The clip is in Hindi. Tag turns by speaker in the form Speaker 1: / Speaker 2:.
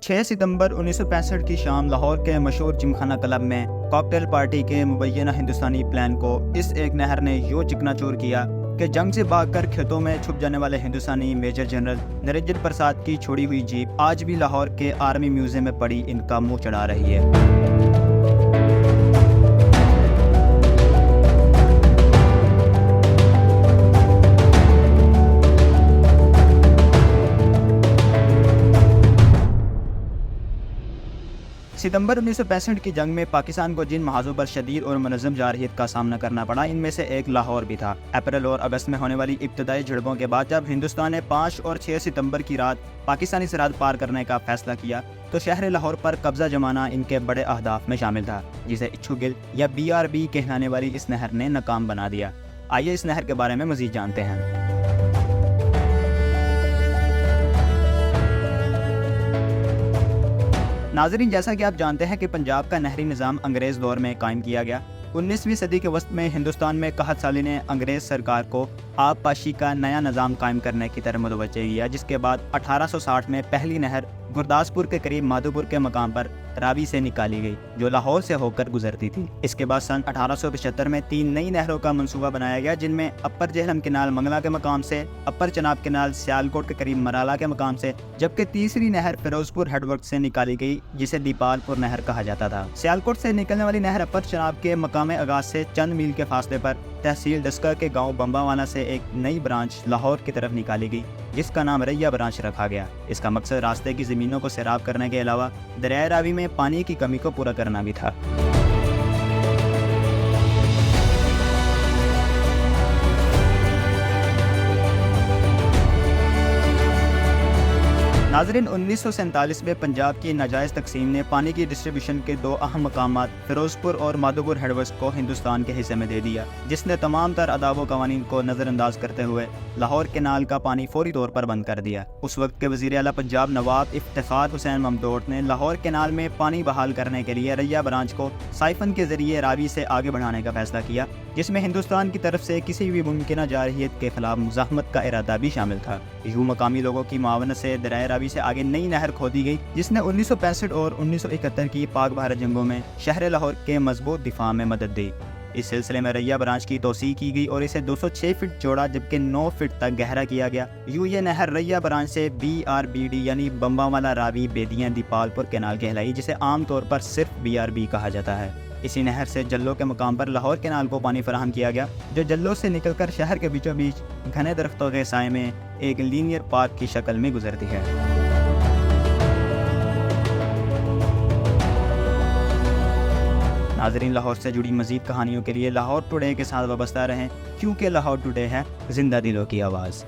Speaker 1: 6 सितंबर 1965 की शाम लाहौर के मशहूर जिमखाना क्लब में कॉकटेल पार्टी के मुबैना हिंदुस्तानी प्लान को इस एक नहर ने यूँ चिकनाचूर किया कि जंग से भागकर खेतों में छुप जाने वाले हिंदुस्तानी मेजर जनरल नरेंद्र प्रसाद की छोड़ी हुई जीप आज भी लाहौर के आर्मी म्यूजियम में पड़ी इनका मुंह चढ़ा रही है। सितंबर 1965 की जंग में पाकिस्तान को जिन महाजों पर शदीद और मुनज़्ज़म जारहियत का सामना करना पड़ा, इनमें से एक लाहौर भी था। अप्रैल और अगस्त में होने वाली इब्तदाई झड़पों के बाद जब हिंदुस्तान ने 5 और 6 सितंबर की रात पाकिस्तानी सरहद पार करने का फैसला किया तो शहर लाहौर पर कब्जा जमाना इनके बड़े अहदाफ में शामिल था, जिसे इच्छू गिल या BRB कहलाने वाली इस नहर ने नाकाम बना दिया। आइए इस नहर के बारे में मज़ीद जानते हैं। नाजरीन, जैसा कि आप जानते हैं कि पंजाब का नहरी निज़ाम अंग्रेज़ दौर में कायम किया गया। 19वीं सदी के वस्त में हिंदुस्तान में कहत साली ने अंग्रेज़ सरकार को आबपाशी का नया निज़ाम कायम करने की तरफ मुतवज्जह किया, जिसके बाद 1860 में पहली नहर गुरदासपुर के करीब माधोपुर के मकाम पर रावी से निकाली गई, जो लाहौर से होकर गुजरती थी। इसके बाद सन 1875 में 3 नई नहरों का मंसूबा बनाया गया, जिनमें अपर जेहलम केनाल मंगला के मकाम से, अपर चनाब केनाल सियालकोट के करीब मराला के मकाम से, जबकि तीसरी नहर फिरोजपुर हेडवर्क से निकाली गई, जिसे दीपालपुर नहर कहा जाता था। सियालकोट से निकलने वाली नहर अपर चनाब के मकाम आगाज से चंद मील के फासले पर तहसील डस्का के गांव बम्बावाला से एक नई ब्रांच लाहौर की तरफ निकाली गई, जिसका नाम रैया ब्रांच रखा गया। इसका मकसद रास्ते की ज़मीनों को सैराब करने के अलावा दरिया रावी में पानी की कमी को पूरा करना भी था। नाजरीन, 1947 में पंजाब की नाजायज़ तकसीम ने पानी की डिस्ट्रीब्यूशन के 2 अहम मकामात फिरोजपुर और माधोपुर हेडवर्क्स को हिंदुस्तान के हिस्से में दे दिया, जिसने तमाम तर अदाब व कवानीन को नज़रअंदाज करते हुए लाहौर केनाल का पानी फौरी तौर पर बंद कर दिया। उस वक्त के वज़ीर आला पंजाब नवाब इफ्तिखार हुसैन ममदोट ने लाहौर केनाल में पानी बहाल करने के लिए रैया ब्रांच को साइफन के जरिए रावी से आगे बढ़ाने का फैसला किया, जिसमें हिंदुस्तान की तरफ से किसी भी मुमकिन जारहियत के खिलाफ मुज़ाहमत का इरादा भी शामिल था। यूँ मकामी लोगों की मावनत से दरिया रावी से आगे नई नहर खोदी गई, जिसने 1965 और 1971 की पाक भारत जंगों में शहर लाहौर के मजबूत दिफा में मदद दी। इस सिलसिले में रैया ब्रांच की तोसी की गई और इसे 206 फीट चौड़ा जबकि 9 फीट तक गहरा किया गया। यूँ ये नहर रैया ब्रांच से BRBD यानी बम्बावाला रावी बेदियां दीपालपुर केनाल कहलाई, जिसे आमतौर पर सिर्फ BRB कहा जाता है। इसी नहर से जल्लों के मकाम पर लाहौर केनाल को पानी फराहम किया गया, जो जल्लों से निकलकर शहर के बीचों बीच घने दरख्तों के साए में एक लीनियर पार्क की शक्ल में गुजरती है। नाज़रीन, लाहौर से जुड़ी मज़ीद कहानियों के लिए लाहौर टुडे के साथ वाबस्ता रहें, क्योंकि लाहौर टुडे है जिंदा दिलों की आवाज़।